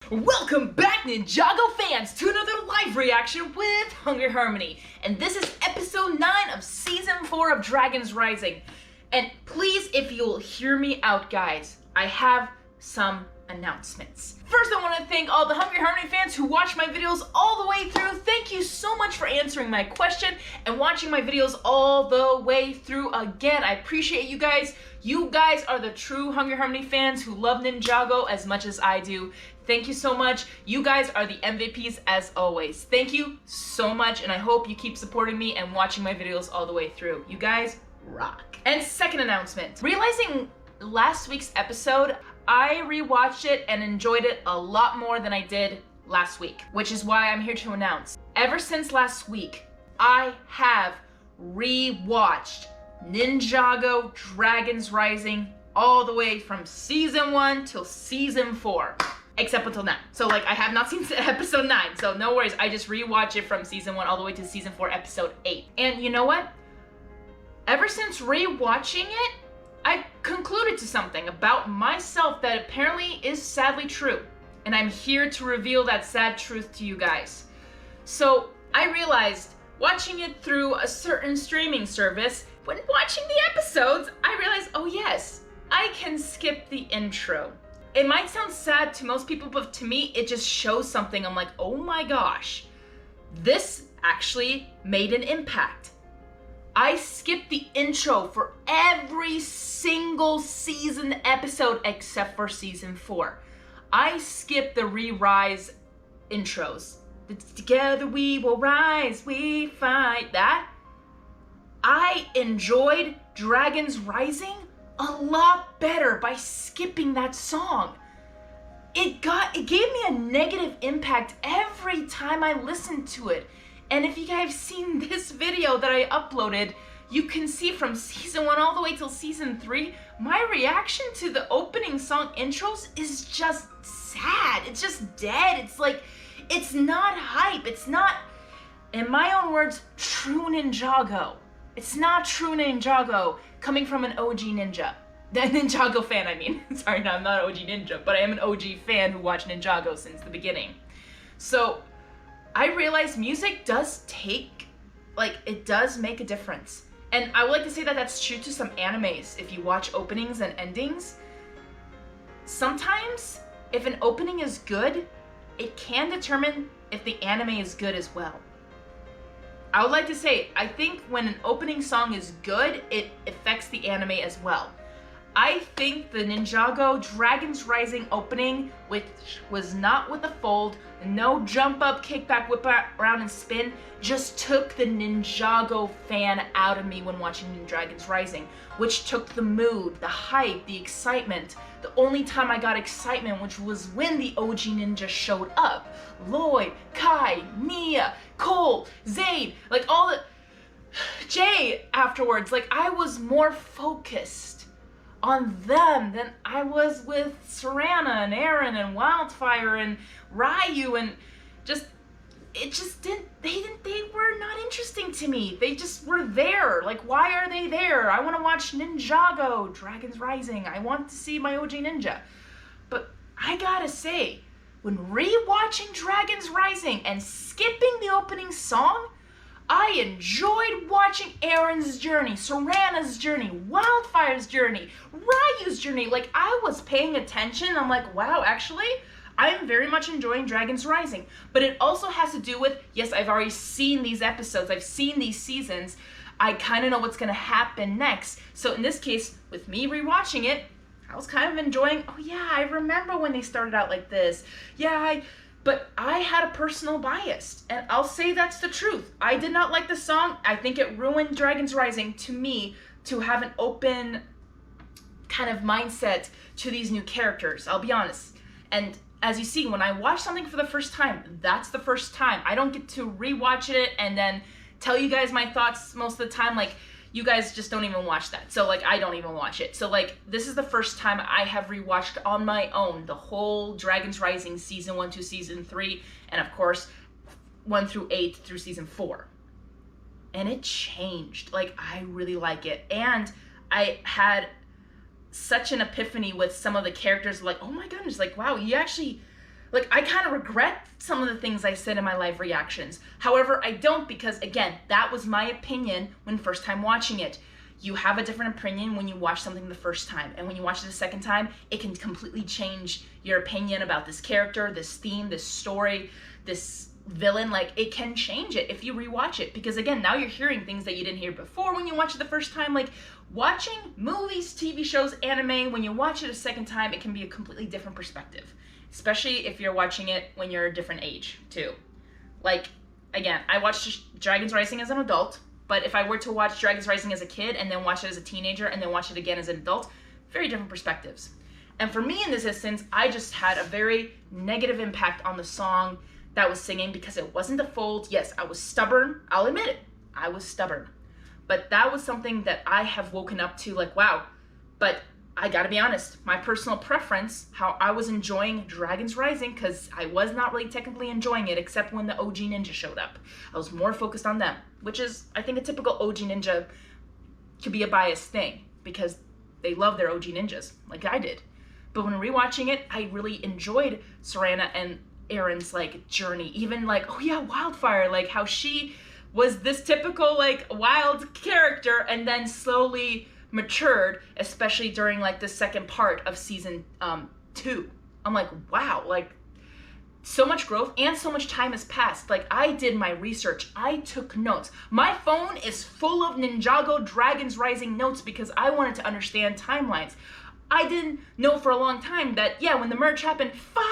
Welcome back, Ninjago fans, to another live reaction with Hungary. And this is episode 9 of season 4 of Dragons Rising. And please, if you'll hear me out, guys, I have some announcements. First, I want to thank all the Hungary fans who watch my videos all the way through. Thank you so much for answering my question and watching my videos all the way through again. I appreciate you guys. You guys are the true Hungary fans who love Ninjago as much as I do. Thank you so much. You guys are the MVPs as always. Thank you so much, and I hope you keep supporting me and watching my videos all the way through. You guys rock. And second announcement. Realizing last week's episode, I rewatched it and enjoyed it a lot more than I did last week, which is why I'm here to announce. Ever since last week, I have rewatched Ninjago Dragons Rising all the way from season 1 till season 4. Except until now. So I have not seen episode 9, so no worries. I just rewatch it from season 1 all the way to season 4, episode 8. And you know what? Ever since rewatching it, I've concluded to something about myself that apparently is sadly true. And I'm here to reveal that sad truth to you guys. So I realized, watching it through a certain streaming service, when watching the episodes, I realized, oh yes, I can skip the intro. It might sound sad to most people, but to me, it just shows something. I'm like, oh my gosh, this actually made an impact. I skipped the intro for every single season episode except for season 4. I skipped the re-rise intros. Together we will rise, we fight. That. I enjoyed Dragons Rising a lot better by skipping that song. It gave me a negative impact every time I listened to it. And if you guys have seen this video that I uploaded, you can see from season 1 all the way till season 3, my reaction to the opening song intros is just sad. It's just dead. It's like, it's not hype. It's not, in my own words, true Ninjago. It's not true Ninjago coming from an OG ninja. The Ninjago fan, I mean. Sorry, no, I'm not an OG ninja, but I am an OG fan who watched Ninjago since the beginning. So I realized music does it does make a difference. And I would like to say that that's true to some animes. If you watch openings and endings, sometimes if an opening is good, it can determine if the anime is good as well. I would like to say, I think when an opening song is good, it affects the anime as well. I think the Ninjago Dragons Rising opening, which was not with a fold, no jump up, kick back, whip around and spin, just took the Ninjago fan out of me when watching Dragons Rising, which took the mood, the hype, the excitement. The only time I got excitement, which was when the OG ninja showed up. Lloyd, Kai, Nia, Cole, Zayd, all the... Jay afterwards, I was more focused on them than I was with Serana and Aaron and Wildfire and Ryu, and they were not interesting to me. They just were there. Why are they there? I want to watch Ninjago Dragons Rising. I want to see my OG ninja. But I gotta say, when rewatching Dragons Rising and skipping the opening song, I enjoyed watching Aaron's journey, Serana's journey, Wildfire's journey, Ryu's journey. I was paying attention. I'm like, wow, actually, I'm very much enjoying Dragons Rising. But it also has to do with, yes, I've already seen these episodes. I've seen these seasons. I kind of know what's going to happen next. So in this case, with me rewatching it, I was kind of enjoying, oh yeah, I remember when they started out like this. Yeah, but I had a personal bias, and I'll say that's the truth. I did not like the song. I think it ruined Dragons Rising to me to have an open kind of mindset to these new characters. I'll be honest. And as you see, when I watch something for the first time, that's the first time. I don't get to rewatch it and then tell you guys my thoughts most of the time. You guys just don't even watch that. So I don't even watch it. So this is the first time I have rewatched on my own the whole Dragons Rising season 1 to season 3, and of course 1 through 8 through season 4. And it changed. I really like it. And I had such an epiphany with some of the characters, oh my goodness, wow, you actually Like, I kind of regret some of the things I said in my live reactions. However, I don't, because again, that was my opinion when first time watching it. You have a different opinion when you watch something the first time, and when you watch it the second time, it can completely change your opinion about this character, this theme, this story, this villain. Like, it can change it if you rewatch it, because again, now you're hearing things that you didn't hear before when you watched it the first time. Like, watching movies, TV shows, anime, when you watch it a second time, it can be a completely different perspective, especially if you're watching it when you're a different age too. Like, again, I watched Dragons Rising as an adult, but if I were to watch Dragons Rising as a kid and then watch it as a teenager and then watch it again as an adult, very different perspectives. And for me in this instance, I just had a very negative impact on the song that was singing, because it wasn't the Fold. Yes, I was stubborn. I'll admit it. I was stubborn. But that was something that I have woken up to, like, wow. But I gotta be honest, my personal preference, how I was enjoying Dragons Rising, because I was not really technically enjoying it except when the OG Ninja showed up. I was more focused on them, which is, I think, a typical OG Ninja could be a biased thing, because they love their OG Ninjas, like I did. But when rewatching it, I really enjoyed Serana and Aaron's, like, journey. Even, like, oh yeah, Wildfire, like, how she was this typical, like, wild character and then slowly matured, especially during, like, the second part of season 2. I'm like, wow, like, so much growth and so much time has passed. Like, I did my research. I took notes. My phone is full of Ninjago Dragons Rising notes because I wanted to understand timelines. I didn't know for a long time that, yeah, when the merge happened, 5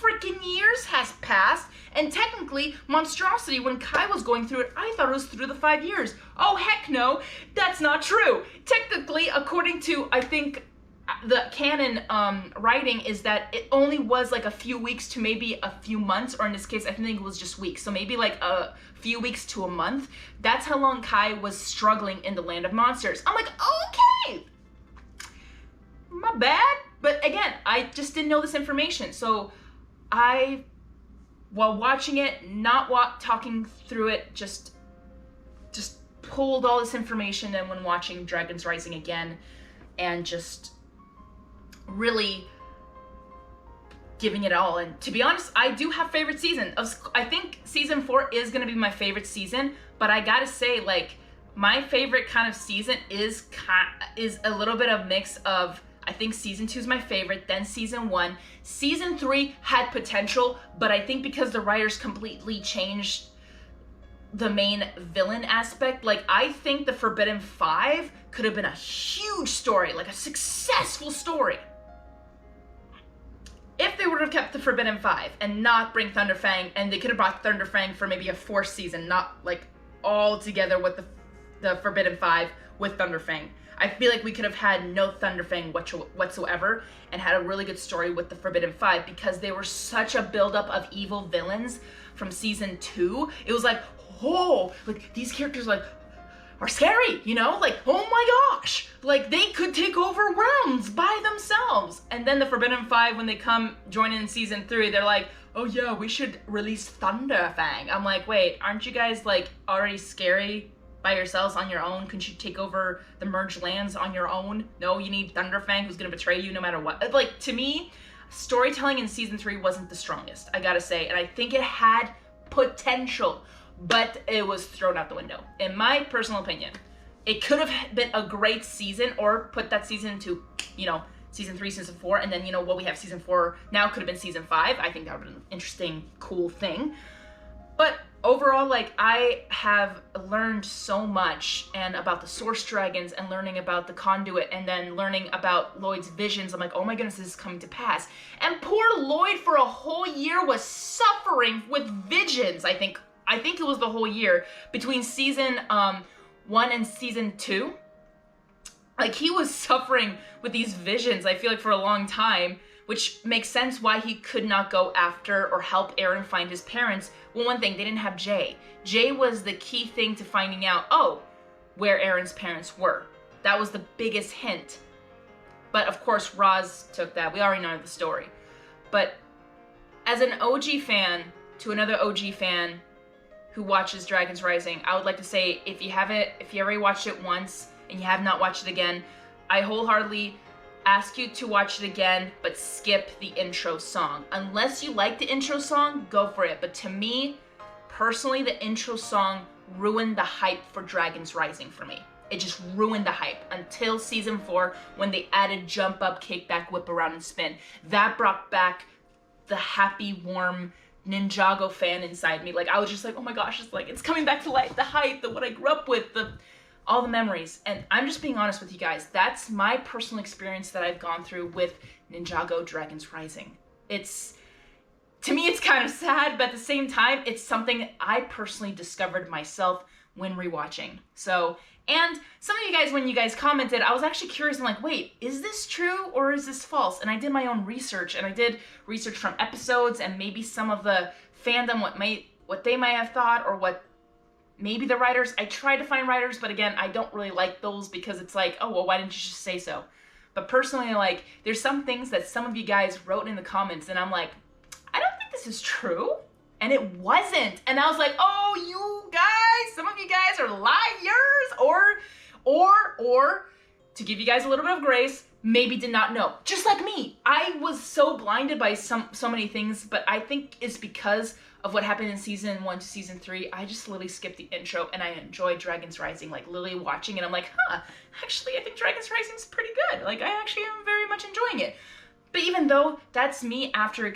freaking years has passed, and technically, Monstrosity, when Kai was going through it, I thought it was through the 5 years. Oh, heck no, that's not true. Technically, according to, I think, the canon writing, is that it only was like a few weeks to maybe a few months, or in this case, I think it was just weeks. So maybe like a few weeks to a month. That's how long Kai was struggling in the Land of Monsters. I'm like, okay, my bad. But again, I just didn't know this information. So I, while watching it, not talking through it, just pulled all this information, and when watching Dragons Rising again, and just really giving it all. And to be honest, I do have favorite season. I think season 4 is gonna be my favorite season, but I gotta say, like, my favorite kind of season is a little bit of mix of, I think season 2 is my favorite, then season 1. Season 3 had potential, but I think because the writers completely changed the main villain aspect, like, I think the Forbidden 5 could have been a huge story, like a successful story, if they would have kept the Forbidden 5 and not bring Thunderfang, and they could have brought Thunderfang for maybe a 4th season, not like all together with the Forbidden 5 with Thunderfang. I feel like we could have had no Thunderfang whatsoever and had a really good story with the Forbidden 5, because they were such a buildup of evil villains from season 2. It was like, oh, like, these characters, like, are scary, you know? Like, oh my gosh, like, they could take over realms by themselves. And then the Forbidden 5, when they come join in season 3, they're like, oh yeah, we should release Thunderfang. I'm like, wait, aren't you guys, like, already scary by yourselves on your own? Couldn't you take over the merged lands on your own? No, you need Thunderfang, who's gonna betray you no matter what. Like, to me, storytelling in season 3 wasn't the strongest, I gotta say, and I think it had potential, but it was thrown out the window, in my personal opinion. It could have been a great season, or put that season into, you know, season 3, season 4, and then, you know, what we have season 4 now could have been season 5. I think that would have been an interesting, cool thing. But overall, like, I have learned so much, and about the Source Dragons, and learning about the Conduit, and then learning about Lloyd's visions. I'm like, oh my goodness, this is coming to pass. And poor Lloyd for a whole year was suffering with visions. I think it was the whole year between season 1 and season 2. Like, he was suffering with these visions, I feel like, for a long time, which makes sense why he could not go after or help Aaron find his parents. Well, one thing, they didn't have Jay. Jay was the key thing to finding out, oh, where Aaron's parents were. That was the biggest hint. But of course, Roz took that. We already know the story. But as an OG fan to another OG fan who watches Dragons Rising, I would like to say, if you already watched it once and you have not watched it again, I wholeheartedly ask you to watch it again, but skip the intro song. Unless you like the intro song, go for it. But to me, personally, the intro song ruined the hype for Dragons Rising for me. It just ruined the hype until season 4 when they added jump up, kick back, whip around, and spin. That brought back the happy, warm Ninjago fan inside me. Like, I was just like, oh my gosh, it's like, it's coming back to life. The hype, the what I grew up with, all the memories. And I'm just being honest with you guys. That's my personal experience that I've gone through with Ninjago Dragons Rising. To me, it's kind of sad, but at the same time, it's something I personally discovered myself when rewatching. So, and some of you guys, when you guys commented, I was actually curious. I'm like, wait, is this true or is this false? And I did my own research, and I did research from episodes and maybe some of the fandom, what they might have thought, or what maybe the writers. I tried to find writers, but again, I don't really like those because it's like, oh, well, why didn't you just say so? But personally, like, there's some things that some of you guys wrote in the comments, and I'm like, I don't think this is true. And it wasn't. And I was like, oh, you guys, some of you guys are liars, or to give you guys a little bit of grace, maybe did not know. Just like me. I was so blinded by so many things, but I think it's because of what happened in season 1 to season 3. I just literally skipped the intro and I enjoyed Dragons Rising, like literally watching it. I'm like, actually, I think Dragons Rising is pretty good. Like, I actually am very much enjoying it. But even though that's me after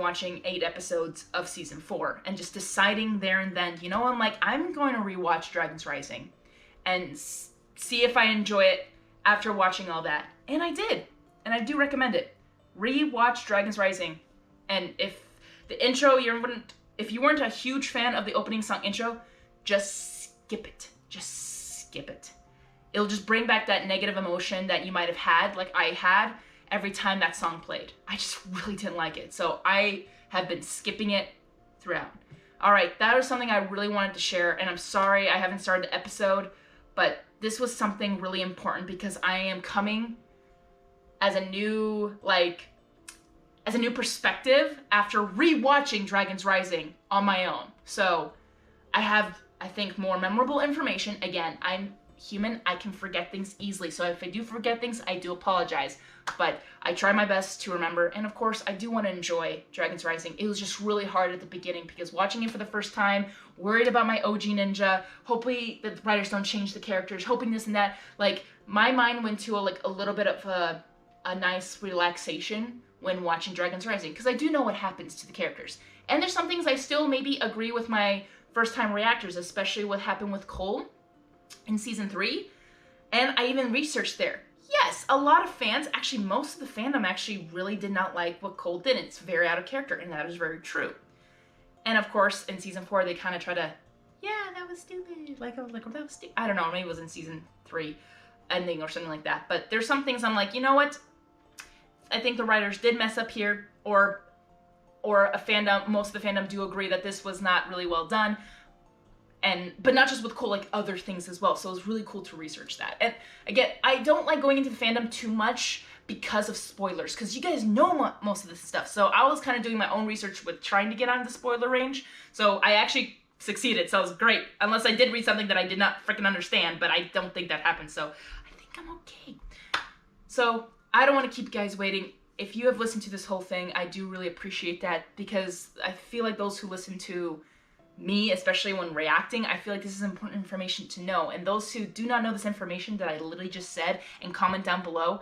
watching 8 episodes of season 4 and just deciding there and then, you know, I'm like, I'm going to rewatch Dragons Rising and see if I enjoy it after watching all that. And I did. And I do recommend it. Rewatch Dragons Rising. And if the intro, if you weren't a huge fan of the opening song intro, just skip it. Just skip it. It'll just bring back that negative emotion that you might have had, like I had, every time that song played. I just really didn't like it. So I have been skipping it throughout. All right, that was something I really wanted to share, and I'm sorry I haven't started the episode, but this was something really important because I am coming as a new perspective after rewatching Dragons Rising on my own. So I have, I think, more memorable information. Again, I'm human, I can forget things easily. So if I do forget things, I do apologize. But I try my best to remember. And of course, I do want to enjoy Dragons Rising. It was just really hard at the beginning because watching it for the first time, worried about my OG ninja, hopefully the writers don't change the characters, hoping this and that. Like, my mind went to a little bit of a nice relaxation when watching Dragons Rising because I do know what happens to the characters. And there's some things I still maybe agree with my first-time reactors, especially what happened with Cole in season 3. And I even researched there. Yes, a lot of fans, actually most of the fandom actually really did not like what Cole did. It's very out of character, and that is very true. And of course, in season 4, they kind of try to, yeah, that was stupid. Like, I was like, well, that was stupid. I don't know, maybe it was in season 3 ending or something like that. But there's some things I'm like, you know what? I think the writers did mess up here, or most of the fandom do agree that this was not really well done. But not just with Cole, like other things as well. So it was really cool to research that. And again, I don't like going into the fandom too much because of spoilers, because you guys know most of this stuff. So I was kind of doing my own research with trying to get out of the spoiler range. So I actually succeeded, so it was great. Unless I did read something that I did not freaking understand, but I don't think that happened. So I think I'm okay. So I don't want to keep you guys waiting. If you have listened to this whole thing, I do really appreciate that, because I feel like those who listen to me, especially when reacting, I feel like this is important information to know. And those who do not know this information that I literally just said and comment down below,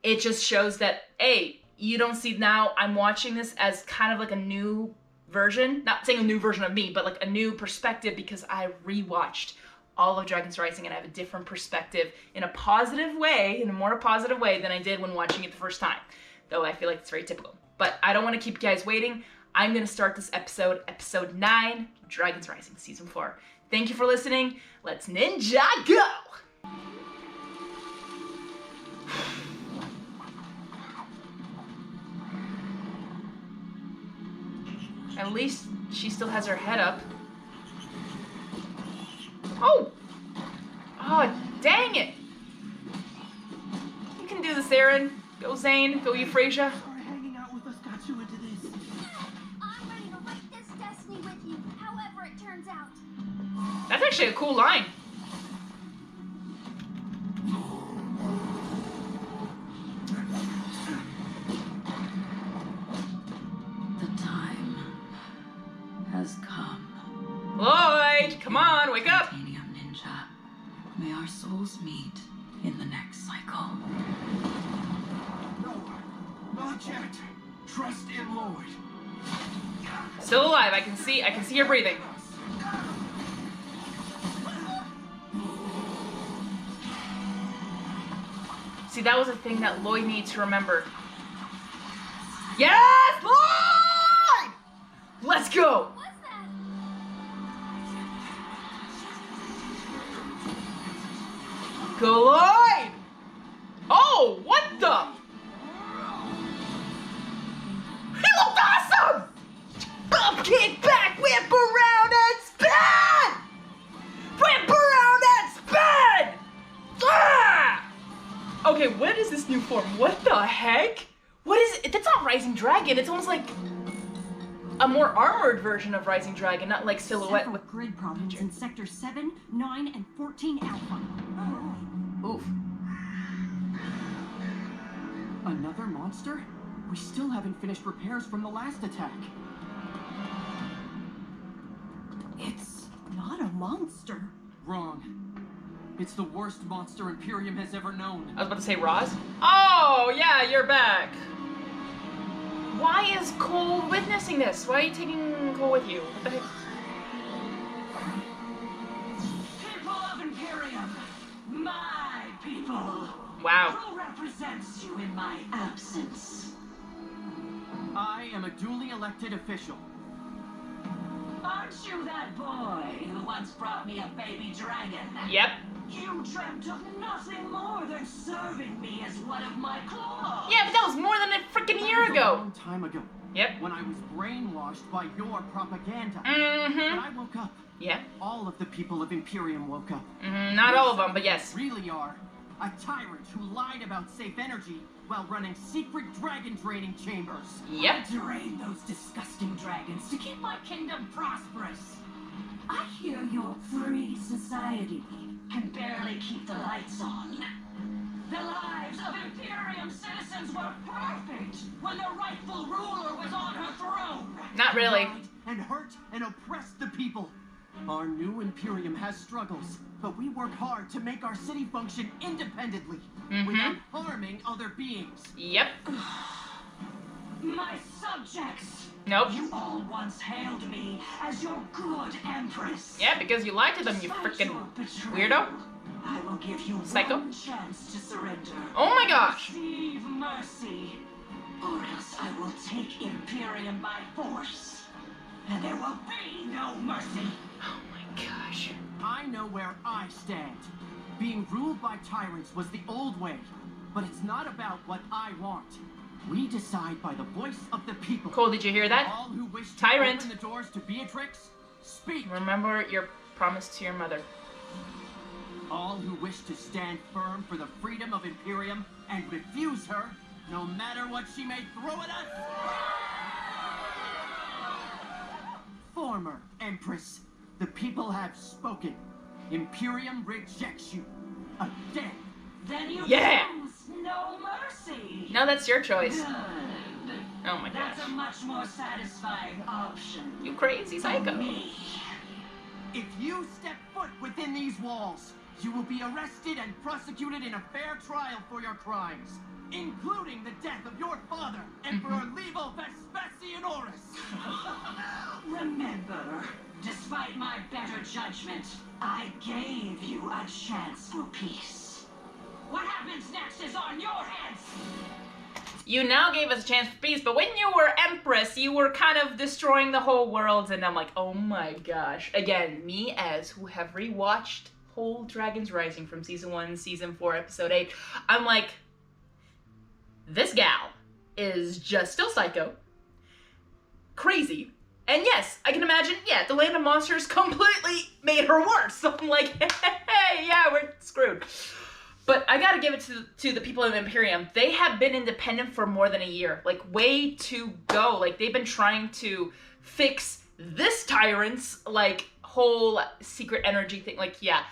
it just shows that, hey, you don't see now I'm watching this as kind of like a new version, not saying a new version of me, but like a new perspective, because I rewatched all of Dragons Rising and I have a different perspective in a positive way, in a more positive way than I did when watching it the first time. Though I feel like it's very typical. But I don't want to keep you guys waiting. I'm going to start this episode 9, Dragons Rising, Season 4. Thank you for listening. Let's Ninjago! At least she still has her head up. Oh! Oh, dang it! You can do this, Aaron. Go Zane, go Euphrasia. That's actually a cool line. has come. Lloyd, come on, wake up. Titanium Ninja. May our souls meet in the next cycle. No, not yet. Trust in Lloyd. Still alive. I can see her breathing. See, that was a thing that Lloyd needs to remember. Yes, Lloyd! Let's go. What's that? Go, Lloyd! Oh, what the? He looked awesome! Bump, kick back, whip around and spin! Whip around and spin! Ah! Okay, what is this new form? What the heck? What is it? That's not Rising Dragon. It's almost like a more armored version of Rising Dragon, not like silhouette Several with grid problems in Sector 7, 9, and 14 Alpha. oof. Another monster? We still haven't finished repairs from the last attack. It's not a monster. Wrong. It's the worst monster Imperium has ever known. I was about to say Roz. Oh, yeah, you're back. Why is Cole witnessing this? Why are you taking Cole with you? What the heck? People of Imperium, my people. Wow. Who represents you in my absence? I am a duly elected official. Aren't you that boy who once brought me a baby dragon? Yep. You dreamt of nothing more than serving me as one of my claws. Yeah, but that was more than a freaking year That was a ago. long time ago. Yep. When I was brainwashed by your propaganda. Mm-hmm. When I woke up, Yeah. all of the people of Imperium woke up. Mm-hmm. Not all of them, but yes. Really are. A tyrant who lied about safe energy while running secret dragon draining chambers. Yep. I drain those disgusting dragons to keep my kingdom prosperous. I hear your free society can barely keep the lights on. The lives of Imperium citizens were perfect when the rightful ruler was on her throne. Not really. Lied and hurt and oppressed the people. Our new Imperium has struggles, but we work hard to make our city function independently without harming other beings. Yep. My subjects. Nope. You all once hailed me as your good empress. Yeah, because you lied to them, you Despite freaking your betrayal, weirdo. I will give you Psycho. one chance to surrender. Oh my gosh. Receive mercy, or else I will take Imperium by force, and there will be no mercy. Oh my gosh. I know where I stand. Being ruled by tyrants was the old way, but it's not about what I want. We decide by the voice of the people. Cole, did you hear that? All who wish to Tyrant. open the doors to Beatrix, speak. Remember your promise to your mother. All who wish to stand firm for the freedom of Imperium and refuse her, no matter what she may throw at us. Former Empress, the people have spoken. Imperium rejects you. Again. Then you Yeah. choose no mercy. Now that's your choice. Good. Oh my That's gosh. a much more satisfying option. You crazy psycho. Me. If you step foot within these walls, you will be arrested and prosecuted in a fair trial for your crimes, including the death of your father, Emperor Levo Vespasianoris. Remember, despite my better judgment, I gave you a chance for peace. What happens next is on your hands. You now gave us a chance for peace, but when you were Empress, you were kind of destroying the whole world, and I'm like, oh my gosh. Again, me as who have rewatched whole Dragons Rising from Season 1, Season 4, Episode 8, I'm like, this gal is just still psycho, crazy, and yes, I can imagine, yeah, the Land of Monsters completely made her worse, so I'm like, hey, yeah, we're screwed. But I gotta give it to the people of Imperium. They have been independent for more than a year. Like, way to go. Like, they've been trying to fix this tyrant's, like, whole secret energy thing. Like, yeah.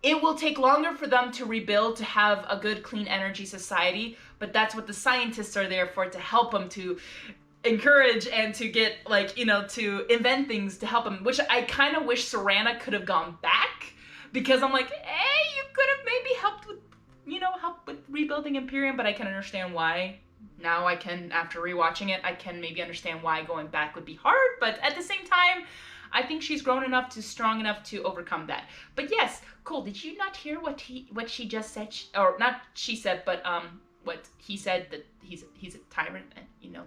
It will take longer for them to rebuild, to have a good, clean energy society. But that's what the scientists are there for, to help them to encourage and to get, like, you know, to invent things to help him, which I kind of wish Serana could have gone back, because I'm like, hey, you could have maybe helped with, you know, help with rebuilding Imperium, but I can understand why. Now I can, after rewatching it, I can maybe understand why going back would be hard, but at the same time, I think she's grown enough to, strong enough to overcome that. But yes, Cole, did you not hear what she just said? Or not she said, but what he said, that he's a tyrant, and, you know,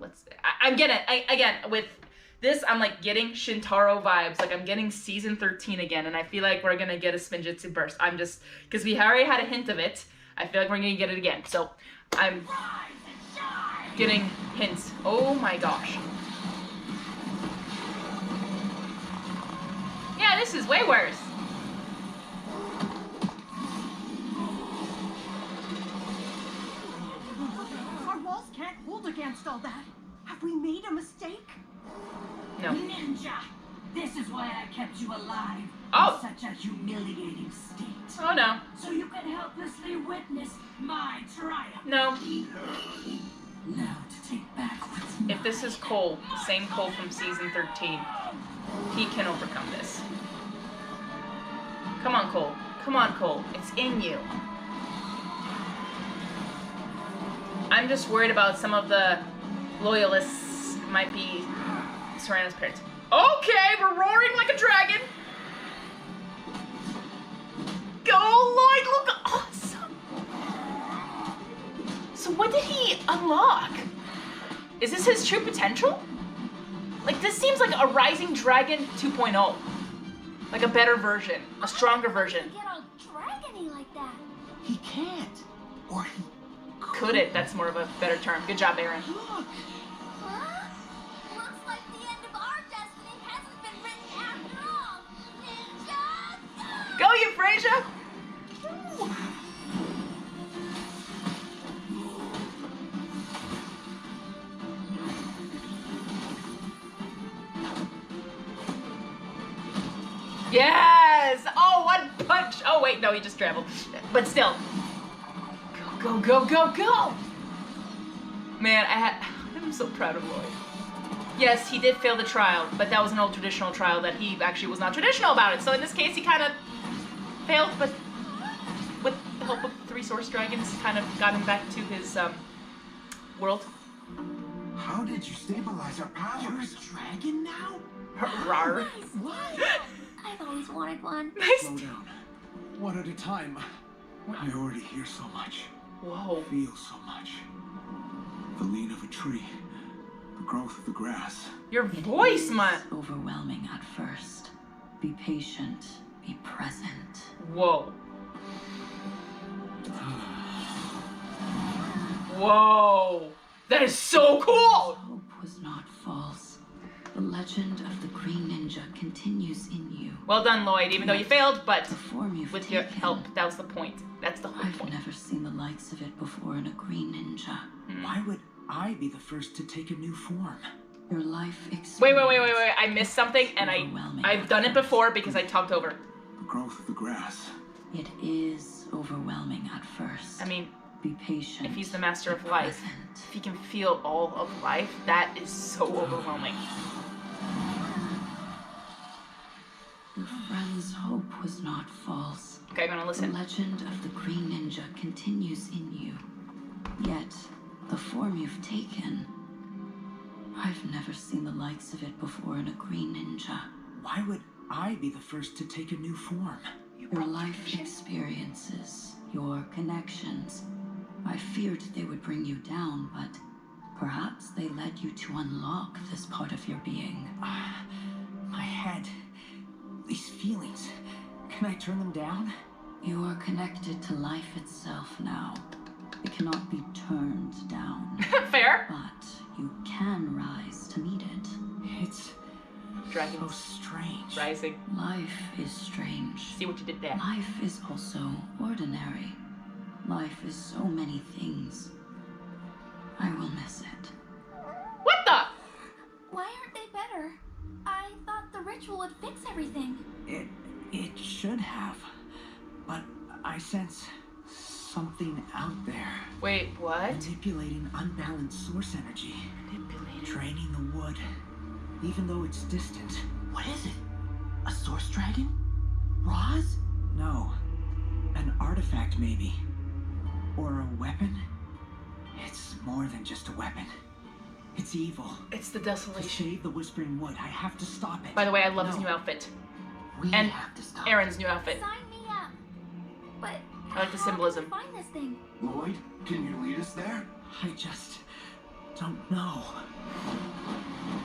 I'm getting, again, with this, I'm like getting Shintaro vibes, like I'm getting season 13 again, and I feel like we're gonna get a Spinjitzu burst. I'm just, because we already had a hint of it, I feel like we're gonna get it again, so I'm getting hints. Oh my gosh. Yeah, this is way worse. Our walls can't hold against all that. Have we made a mistake? No. Ninja, this is why I kept you alive Oh. in such a humiliating state. Oh no. So you can helplessly witness my triumph. No. Now to take back what's If this is Cole, the same Cole from season 13, he can overcome this. Come on, Cole. Come on, Cole. It's in you. I'm just worried about some of the loyalists might be Serana's parents. Okay, we're roaring like a dragon. Go, Lloyd, look awesome. So what did he unlock? Is this his true potential? Like, this seems like a Rising Dragon 2.0. Like a better version, a stronger version. Get all dragony like that. He can't. Or he Could it? That's more of a better term. Good job, Aaron. Look! Huh? Looks like the end of our destiny hasn't been written after all. Ninja! Go, Euphrasia! Yes! Oh, one punch! Oh, wait, no, he just traveled. But still. Go, go, go, go, go! Man, I'm so proud of Lloyd. Yes, he did fail the trial, but that was an old traditional trial that he actually was not traditional about it. So in this case, he kind of failed, but with the help of 3 source dragons, kind of got him back to his world. How did you stabilize our powers? You're a dragon now? Rar. What? I've always wanted one. Nice. Slow down. One at a time. I already hear so much. Whoa. Feel so much. The lean of a tree. The growth of the grass. Your voice, man. overwhelming at first. Be patient. Be present. Whoa. Whoa. That is so cool. Hope was not false. The legend of the Green Ninja continues in you. Well done, Lloyd, even though you failed, but The form you've with your taken, help, that was the point. That's the whole I've point. never seen the likes of it before in a Green Ninja. Why would I be the first to take a new form? Your life experience. Wait. I missed something, and I've done it before because I talked over. The growth of the grass. It is overwhelming at first. I mean, Be patient. if he's the master of be life, present. if he can feel all of life, that is so overwhelming. Your friend's hope was not false. Okay, I'm gonna The listen. legend of the Green Ninja continues in you. Yet, the form you've taken, I've never seen the likes of it before in a Green Ninja. Why would I be the first to take a new form? Your life experiences, your connections. I feared they would bring you down, but perhaps they led you to unlock this part of your being. My head. These feelings. Can I turn them down? You are connected to life itself now. It cannot be turned down, Fair. but you can rise to meet it. It's so Dragons strange. rising. Life is strange. See what you did there. Life is also ordinary. Life is so many things. I will miss it. What the? Why aren't they better? I thought the ritual would fix everything. It should have. But I sense something out there. Wait, what? Manipulating unbalanced source energy. Manipulating draining the wood, even though it's distant. What is it? A source dragon? Roz? No. An artifact, maybe. Or a weapon? It's more than just a weapon. It's evil. It's the To desolation. save the Whispering Wood, I have to stop it. By the way, I love his No. new outfit. We And have to stop Aaron's new outfit. Sign me up. But I like the how symbolism. can we find this thing? Lloyd, can you lead us there? I just don't know.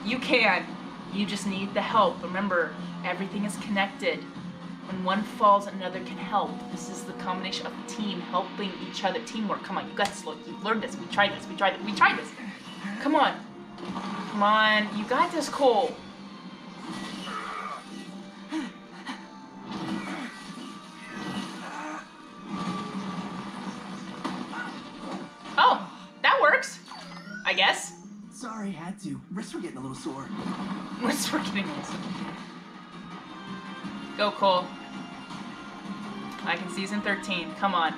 You can. You just need the help. Remember, everything is connected. When one falls, another can help. This is the combination of a team helping each other. Teamwork. Come on, you got this, Lloyd. You've learned this. We tried this. We tried it. We tried this. Come on. Come on. You got this, Cole. Oh, that works. I guess. Sorry, had to. Wrists were getting a little sore. What's forgetting this? Go, Cole. I can season 13. Come on.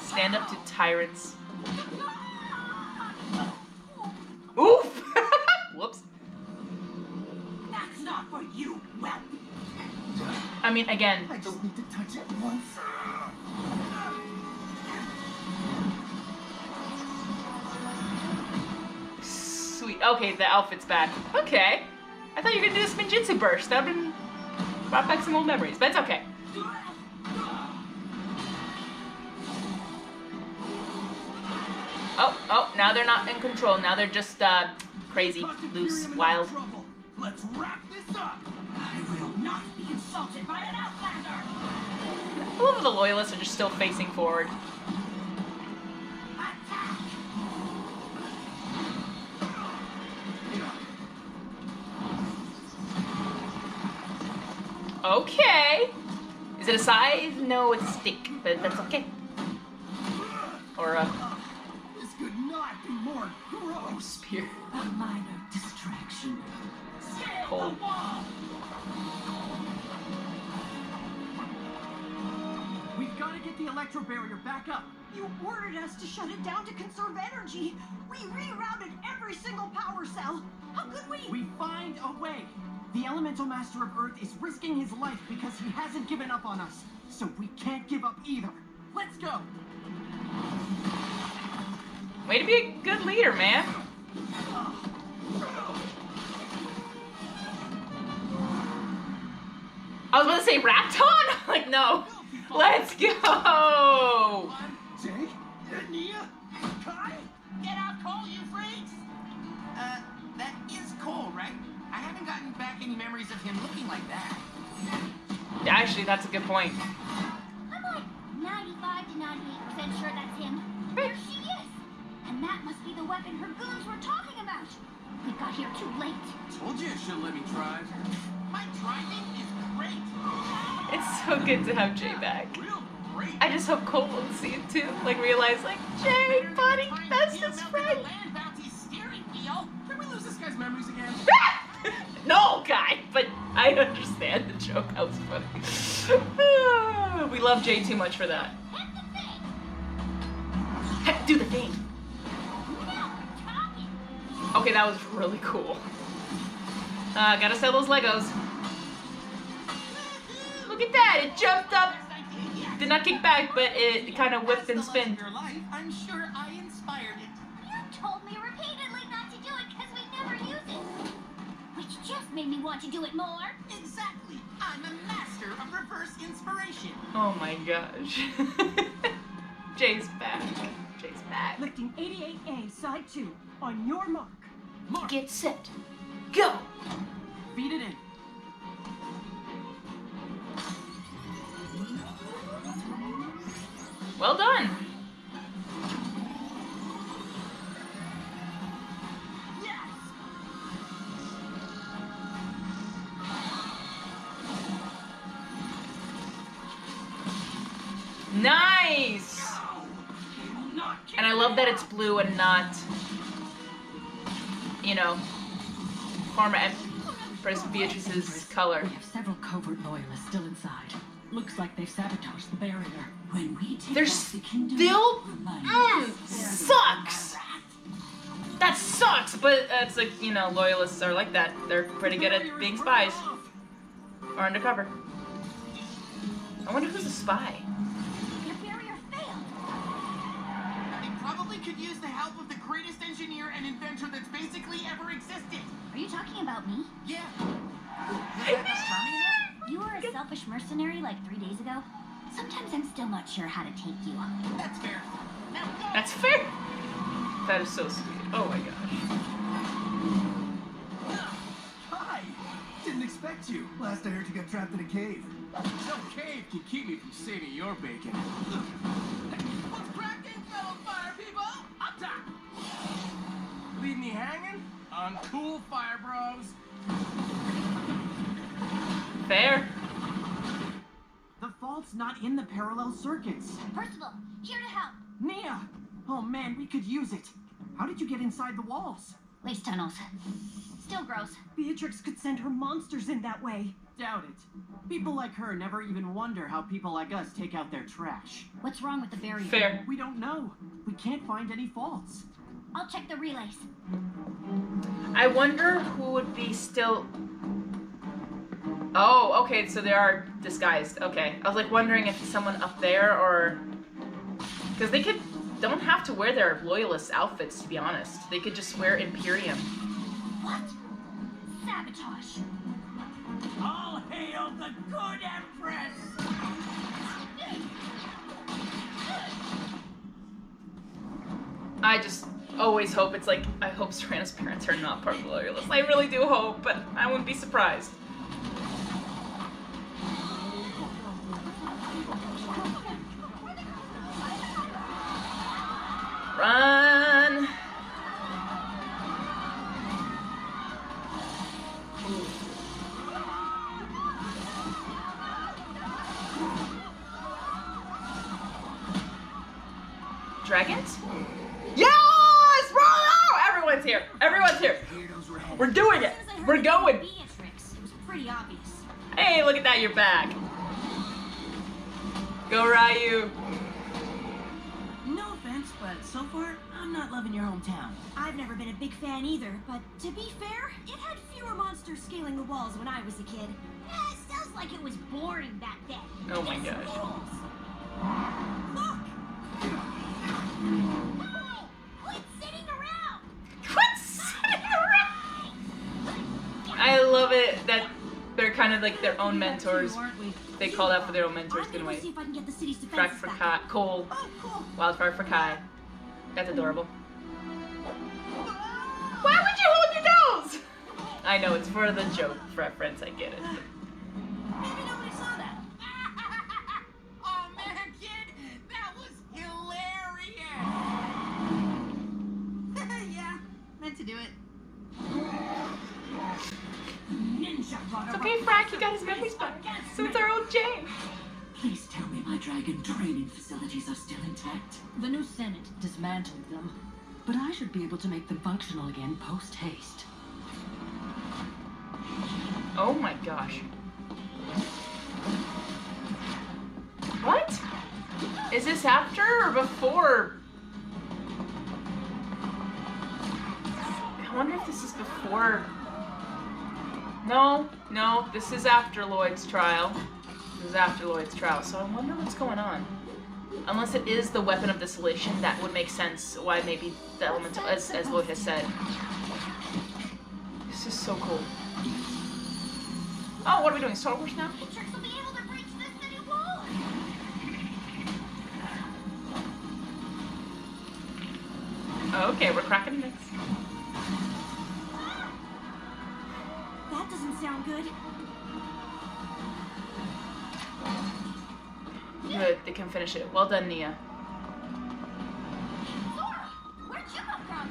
Stand up to tyrants. Oof! Whoops. That's not for you, well. I mean, again, I just need to touch it once. sweet. Okay, the outfit's back. Okay. I thought you were gonna do a Spinjitzu burst. That would've been brought back some old memories, but it's okay. Oh, now they're not in control. Now they're just, crazy, loose, wild. Let's wrap this up. I will not be insulted by an outlander. I love how the loyalists are just still facing forward. Attack! Okay. Is it a scythe? No, it's a stick, but that's okay. Or a This could not be more gross. spear. A minor distraction. Scale Cold. the wall! We've got to get the electro barrier back up. You ordered us to shut it down to conserve energy. We rerouted every single power cell. How could we? We find a way. The Elemental Master of Earth is risking his life because he hasn't given up on us. So we can't give up either. Let's go. Way to be a good leader, man. I was about to say Rapton? Like, no. Let's go! Jake? Nia? Kai? Get out, Cole, you freaks! That is Cole, right? I haven't gotten back any memories of him looking like that. Actually, that's a good point. I'm like 95 to 98% sure that's him. There she is. And that must be the weapon her goons were talking about. We got here too late. Told you it should let me drive. My driving is great. It's so good to have Jay back. Real great. I just hope Cole will see it too. Like, realize, like, Jay, buddy, that's his friend. Land bounty steering wheel. Can we lose this guy's memories again? No, guy, but I understand the joke. That was funny. We love Jay too much for that. Hit the thing. Do the thing. Now we're talking. Okay, that was really cool. Gotta sell those Legos. Look at that, it jumped up. Did not kick back, but it kind of whipped and spun. Your life, I'm sure I inspired it. You told me repeatedly not to do it because we never use it. Which just made me want to do it more. Exactly. I'm a master of reverse inspiration. Oh my gosh. Jay's back. Jay's back. Lifting 88A, side 2. On your mark. Mark, Get set. Go. feed it in. Well done. Yes! Nice. They will not kill And I love that it's blue and not, you know, Farmer Empress Beatrice's color. We have several covert loyalists still inside. Looks like they've sabotaged the barrier. When we take They're back the kingdom, still remind sucks. sucks, but it's like, you know, loyalists are like that. They're pretty good at being spies. Or undercover. I wonder who's a spy. Your barrier failed. They probably could use the help of the greatest engineer and inventor that's basically ever existed. Are you talking about me? Yeah. Was that Miss Terminator? You were a selfish mercenary like 3 days ago. Sometimes I'm still not sure how to take you. That's fair. Now go. That's fair. That is so sweet. Oh my gosh. Hi! Didn't expect you. Last I heard you got trapped in a cave. No cave can keep me from saving your bacon. What's cracking, fellow fire people? Up top. Leave me hanging? Uncool, fire bros. Fair. The fault's not in the parallel circuits. Percival, here to help. Nia! Oh man, we could use it. How did you get inside the walls? Waste tunnels. Still gross. Beatrix could send her monsters in that way. Doubt it. People like her never even wonder how people like us take out their trash. What's wrong with the barrier? Fair. We don't know. We can't find any faults. I'll check the relays. I wonder who would be still... Oh, okay, so they are disguised. Okay. I was like wondering if someone up there or... Because they don't have to wear their loyalist outfits, to be honest. They could just wear Imperium. What? Sabotage. All hail the good Empress! I just always hope it's like, I hope Serana's parents are not part of the loyalists. I really do hope, but I wouldn't be surprised. Run! Dragons? Yes! Bro! Everyone's here. Everyone's here. We're doing it. We're going. Beatrix. It was pretty obvious. Hey, look at that. You're back. Go, Ryu. No offense, but so far, I'm not loving your hometown. I've never been a big fan either, but to be fair, it had fewer monsters scaling the walls when I was a kid. It sounds like it was boring back then. Oh my It's gosh. rules. Look! Hey! Quit sitting around! Quit sitting around. I love it that they're kind of like their own mentors. Aren't we? They called out for their own mentors. I'm Good gonna way. go see if I can get the city's Frack defenses for back Kai. up. Cole. Oh, cool. Wildfire for Kai. That's adorable. Why would you hold your nose? I know, it's for the joke reference. I get it. Maybe nobody saw that. Oh man, kid, that was hilarious. Yeah, meant to do it. Ninjago. It's okay, Frack. You got his memories back. So it's our old Jane. Please tell me my dragon training facilities are still intact. The new Senate dismantled them, but I should be able to make them functional again post-haste. Oh my gosh. What? Is this after or before? I wonder if this is before. No, this is after Lloyd's trial. This is after Lloyd's trial, so I wonder what's going on. Unless it is the weapon of dissolution, that would make sense why maybe the elemental, as Lloyd has said. This is so cool. Oh, what are we doing? Star Wars now? Beatrix will be able to breach the city wall! Okay, we're cracking necks. That doesn't sound good. Good, they can finish it. Well done, Nia. Laura! Where'd you come from?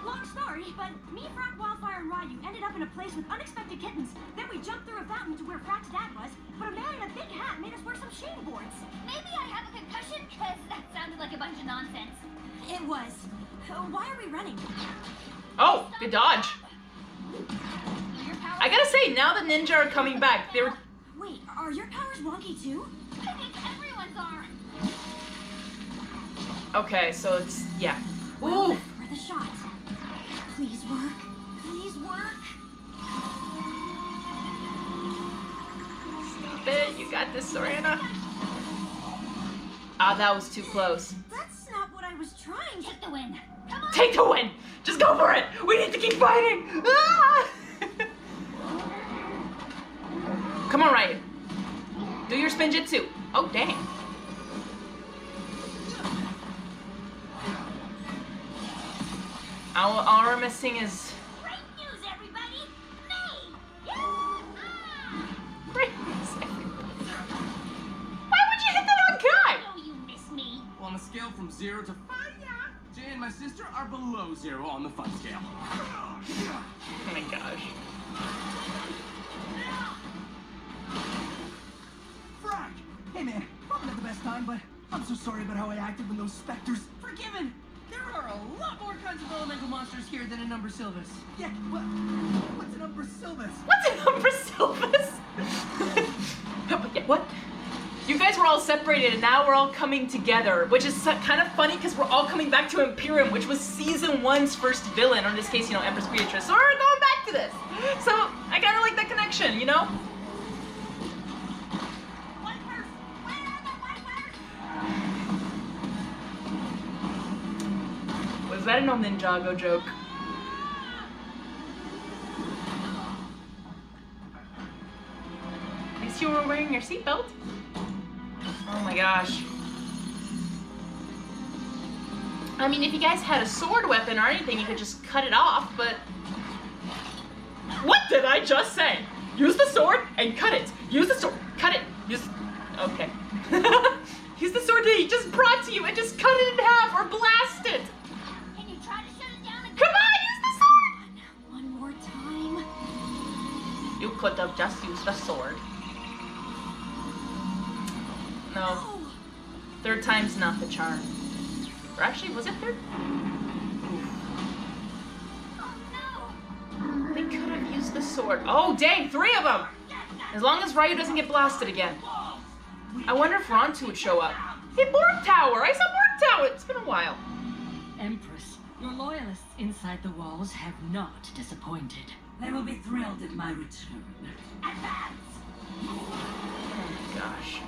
Long story, but me, Frack, Wildfire, and Ryu ended up in a place with unexpected kittens. Then we jumped through a fountain to where Frack's dad was, but a man in a big hat made us wear some shame boards. Maybe I have a concussion, because that sounded like a bunch of nonsense. It was. Why are we running? Oh, good dodge. Your power... I gotta say, now the ninja are coming back. They were... Wait, are your powers wonky too? I think everyone's are. Okay, so it's... yeah. Well, Ooh, we're the shot. Please work. Please work. Stop it. You got this, Sorana. Ah, that was too close. That's not what I was trying to. Take the win. Come on. Take the win. Just go for it. We need to keep fighting. Ah! Come on, Ryu. Do your spin jitsu. Oh, dang. All we're missing is... Great news, everybody. Me. Great news. Why would you hit that on guy? Oh, you miss me. Well, on a scale from 0 to 5, Jay and my sister are below 0 on the fun scale. Oh my gosh. Frack! Hey man, probably not the best time, but I'm so sorry about how I acted when those specters... Forgiven! There are a lot more kinds of elemental monsters here than in Number Silvus. Yeah, what's an Umbra Silvus? What's an Umbra Silvus? What? You guys were all separated and now we're all coming together, which is kind of funny because we're all coming back to Imperium, which was Season 1's first villain, or in this case, you know, Empress Beatrice. So we're going back to this. So I kind of like that connection, you know? Wipers. Where are the wipers? Was that an old Ninjago joke? At least you were wearing your seatbelt. Oh my gosh. I mean, if you guys had a sword weapon or anything, you could just cut it off, but... What did I just say? Use the sword and cut it. Use the sword, cut it. Use... Okay. Use the sword that he just brought to you and just cut it in half or blast it. Can you try to shut it down again? Come on, use the sword. One more time. You could have just used the sword. No. Third time's not the charm. Or actually, was it third? Oh no. They could have used the sword. Oh, dang, 3 of them! As long as Ryu doesn't get blasted again. I wonder if Rontu would show up. Hey, Borg Tower! I saw Borg Tower! It's been a while. Empress, your loyalists inside the walls have not disappointed. They will be thrilled at my return. Advance! Oh my gosh.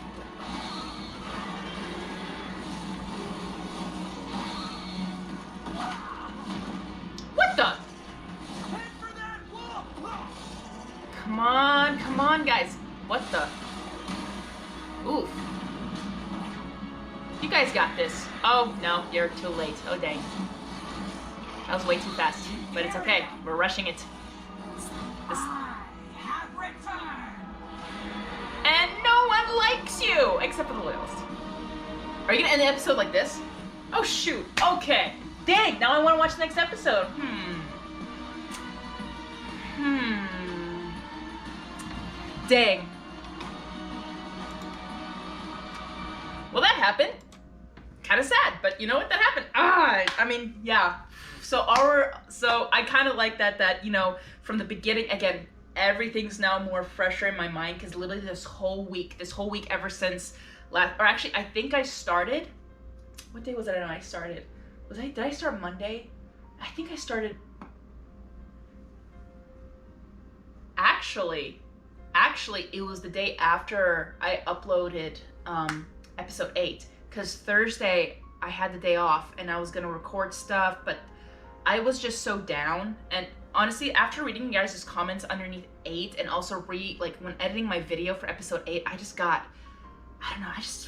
What the? Head for that wall! Come on, guys. What the? Oof. You guys got this. Oh, no, you're too late. Oh, dang. That was way too fast. But it's okay. We're rushing it. I have returned! And no one likes you! Except for the loyalist. Are you gonna end the episode like this? Oh, shoot. Okay. Dang, now I want to watch the next episode. Dang. Well, that happened. Kind of sad, but you know what? That happened. I mean, yeah. So I kind of like that, you know, from the beginning, again, everything's now more fresher in my mind because literally this whole week ever since last, or actually, I think I started, what day was it I started? Did I start Monday? I think I started, actually, it was the day after I uploaded episode 8, because Thursday I had the day off and I was gonna record stuff, but I was just so down. And honestly, after reading you guys' comments underneath 8 and also when editing my video for episode 8, I just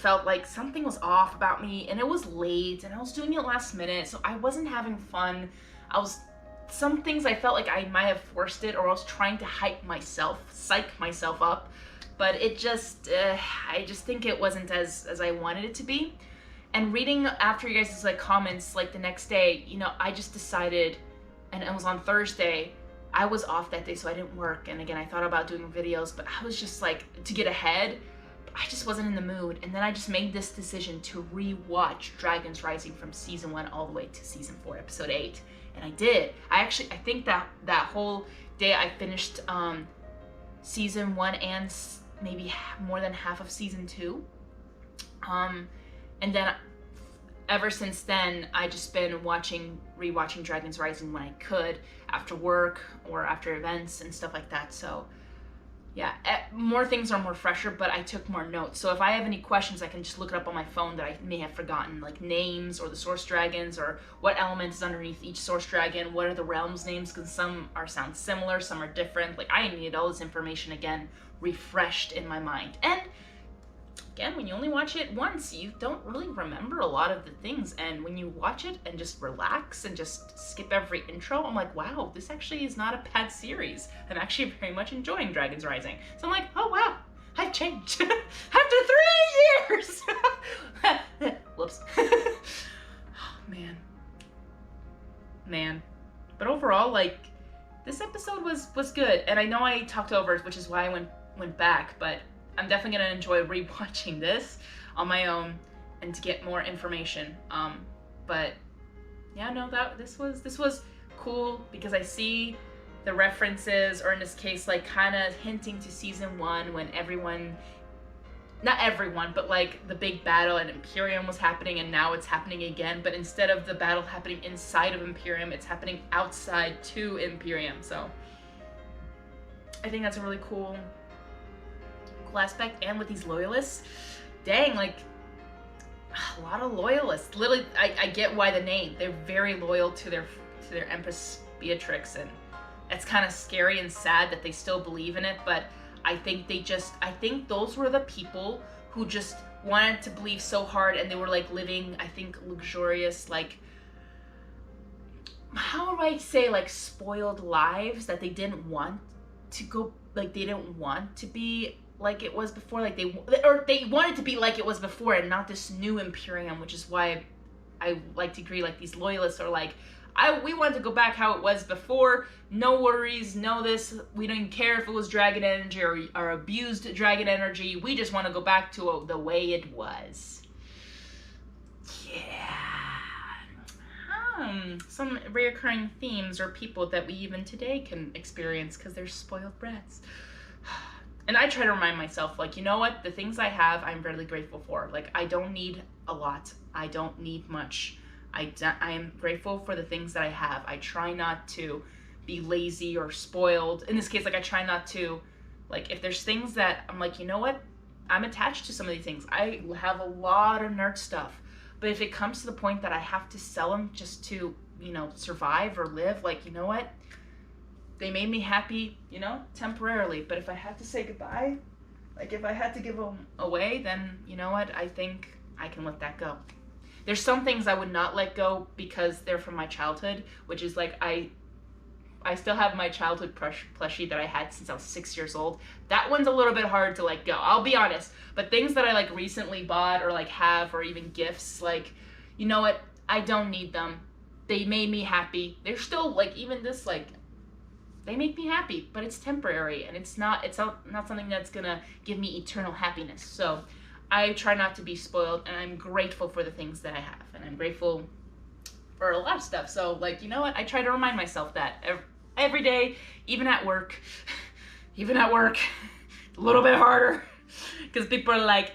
felt like something was off about me, and it was late and I was doing it last minute, so I wasn't having fun. Some things I felt like I might have forced it, or I was trying to psych myself up, but it just, I just think it wasn't as I wanted it to be. And reading after you guys' comments the next day, you know, I just decided, and it was on Thursday, I was off that day, so I didn't work, and again, I thought about doing videos, but I was just to get ahead, I just wasn't in the mood. And then I just made this decision to re-watch Dragons Rising from season 1 all the way to season 4, episode 8. And I did. I think that whole day I finished season 1 and maybe more than half of season 2. And then ever since then, I just been rewatching Dragons Rising when I could, after work or after events and stuff like that. So yeah, more things are more fresher, but I took more notes. So if I have any questions, I can just look it up on my phone that I may have forgotten, like names or the source dragons or what element is underneath each source dragon, what are the realms names, because some sound similar, some are different. Like I need all this information again, refreshed in my mind. And again, when you only watch it once, you don't really remember a lot of the things. And when you watch it and just relax and just skip every intro, I'm like, wow, this actually is not a bad series. I'm actually very much enjoying Dragons Rising. So I'm like, oh wow, I've changed. After 3 years! Whoops. Man. But overall, like, this episode was good. And I know I talked over it, which is why I went back, but I'm definitely gonna enjoy rewatching this on my own and to get more information. But yeah, no, this was cool because I see the references, or in this case, like kind of hinting to season 1 when not everyone, but like the big battle at Imperium was happening, and now it's happening again. But instead of the battle happening inside of Imperium, it's happening outside to Imperium. So I think that's a really cool aspect. And with these loyalists, dang, like a lot of loyalists. Literally, I get why the name. They're very loyal to their Empress Beatrix, and it's kind of scary and sad that they still believe in it. But I think I think those were the people who just wanted to believe so hard, and they were like living, I think, luxurious, like, how do I say, like spoiled lives that they didn't want to go, like they didn't want to be like it was before, like they wanted to be like it was before and not this new Imperium, which is why I like to agree, like these loyalists are like, we want to go back how it was before, no worries, no this, we don't care if it was dragon energy or abused dragon energy, we just want to go back to the way it was. Yeah. Some reoccurring themes or people that we even today can experience because they're spoiled brats. And I try to remind myself, like, you know what? The things I have, I'm really grateful for. Like, I don't need a lot. I don't need much. I am grateful for the things that I have. I try not to be lazy or spoiled. In this case, like, I try not to, like, if there's things that I'm like, you know what? I'm attached to some of these things. I have a lot of nerd stuff. But if it comes to the point that I have to sell them just to, you know, survive or live, like, you know what? They made me happy, you know, temporarily. But if I had to say goodbye, like if I had to give them away, then you know what? I think I can let that go. There's some things I would not let go because they're from my childhood, which is like I still have my childhood plushie that I had since I was 6 years old. That one's a little bit hard to let go, I'll be honest. But things that I like recently bought or like have, or even gifts, like, you know what? I don't need them. They made me happy. They're still like, even this, like, they make me happy, but it's temporary, and it's not something that's gonna give me eternal happiness. So I try not to be spoiled, and I'm grateful for the things that I have, and I'm grateful for a lot of stuff. So, like, you know what? I try to remind myself that every day, even at work, a little bit harder, because people are like,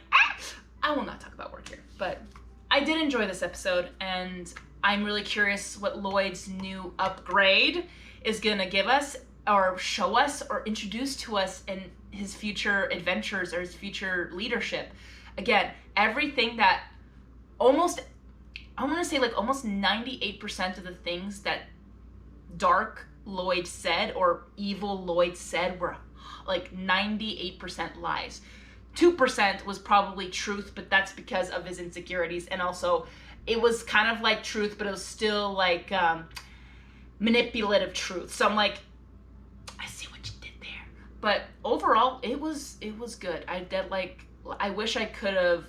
I will not talk about work here. But I did enjoy this episode, and I'm really curious what Lloyd's new upgrade is gonna give us, or show us, or introduce to us in his future adventures or his future leadership. Again, everything that I'm gonna say like almost 98% of the things that dark Lloyd said or evil Lloyd said were like 98% lies. 2% was probably truth, but that's because of his insecurities, and also it was kind of like truth, but it was still like manipulative truth. So I'm like, I see what you did there. But overall, it was good. I wish I could have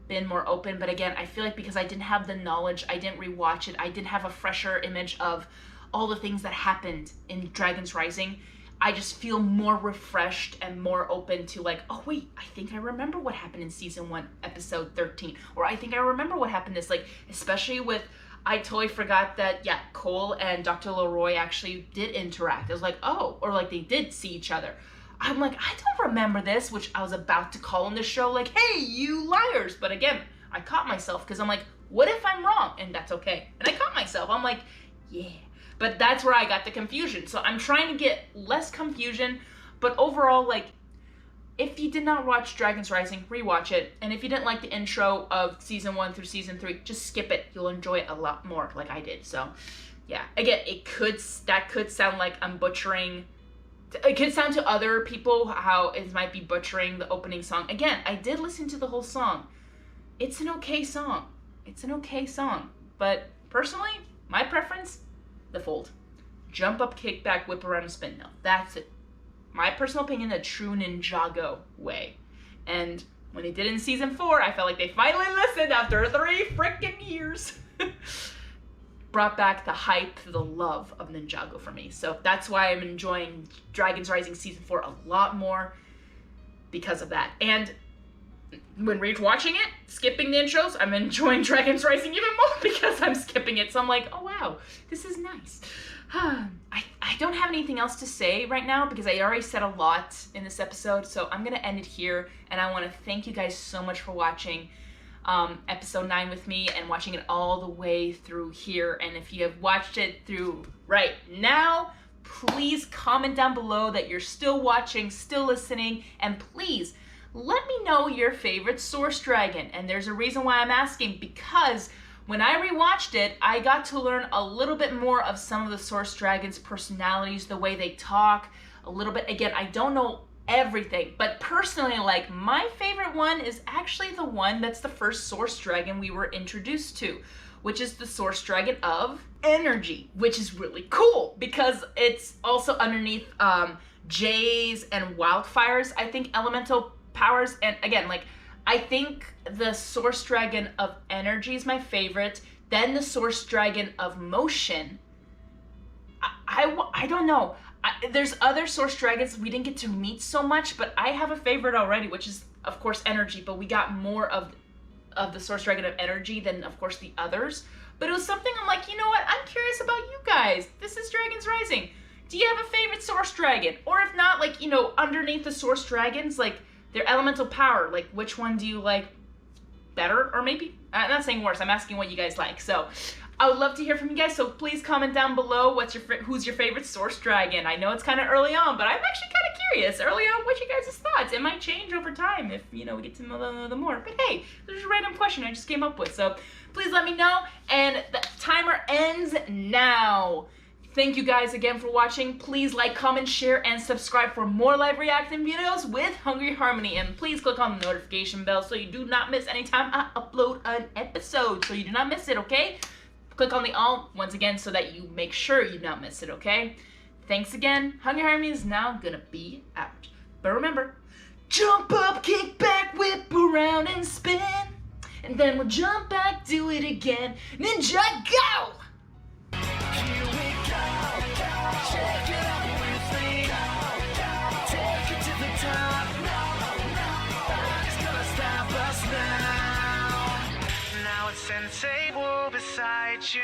been more open, but again, I feel like because I didn't have the knowledge, I didn't rewatch it, I didn't have a fresher image of all the things that happened in Dragons Rising, I just feel more refreshed and more open to like, oh wait, I think I remember what happened in season 1, episode 13, or I think I remember what happened this, like, especially with, I totally forgot that, yeah, Cole and Dr. Leroy actually did interact. I was like, oh, or like they did see each other. I'm like, I don't remember this, which I was about to call in the show like, hey, you liars. But again, I caught myself because I'm like, What if I'm wrong? And that's okay. And I caught myself. I'm like, yeah. But that's where I got the confusion. So I'm trying to get less confusion, but overall, like, if you did not watch Dragons Rising, rewatch it. And if you didn't like the intro of season 1 through season 3, just skip it. You'll enjoy it a lot more, like I did. So, yeah. Again, that could sound like I'm butchering. It could sound to other people how it might be butchering the opening song. Again, I did listen to the whole song. It's an okay song. It's an okay song. But personally, my preference, the fold. Jump up, kick back, whip around, and spin. No, that's it. My personal opinion, the true Ninjago way. And when they did it in season 4, I felt like they finally listened after 3 freaking years. Brought back the hype, the love of Ninjago for me. So that's why I'm enjoying Dragons Rising season 4 a lot more because of that. And when rewatching it, skipping the intros, I'm enjoying Dragons Rising even more because I'm skipping it. So I'm like, oh wow, this is nice. I don't have anything else to say right now because I already said a lot in this episode. So I'm going to end it here. And I want to thank you guys so much for watching episode 9 with me and watching it all the way through here. And if you have watched it through right now, please comment down below that you're still watching, still listening, and please let me know your favorite source dragon. And there's a reason why I'm asking, because when I rewatched it, I got to learn a little bit more of some of the source dragons' personalities, the way they talk, a little bit. Again, I don't know everything, but personally, like, my favorite one is actually the one that's the first source dragon we were introduced to, which is the source dragon of energy, which is really cool because it's also underneath Jays and Wildfire's, I think, elemental powers. And again, like, I think the source dragon of energy is my favorite, then the source dragon of motion. I don't know. There's other source dragons we didn't get to meet so much, but I have a favorite already, which is, of course, energy, but we got more of the source dragon of energy than, of course, the others. But it was something I'm like, you know what? I'm curious about you guys. This is Dragons Rising. Do you have a favorite source dragon? Or if not, like, you know, underneath the source dragons, like, their elemental power, like, which one do you like better? Or maybe, I'm not saying worse, I'm asking what you guys like. So I would love to hear from you guys, so please comment down below who's your favorite source dragon. I know it's kind of early on, but I'm actually kind of curious early on what you guys' thoughts. It might change over time if, you know, we get to know them more. But hey, there's a random question I just came up with, so please let me know. And the timer ends now. Thank you guys again for watching. Please like, comment, share, and subscribe for more live reacting videos with Hungry Harmony. And please click on the notification bell so you do not miss any time I upload an episode. So you do not miss it, okay? Click on the all once again so that you make sure you don't miss it, okay? Thanks again. Hungry Harmony is now gonna be out. But remember, jump up, kick back, whip around, and spin. And then we'll jump back, do it again. Ninjago! Sensei will beside you.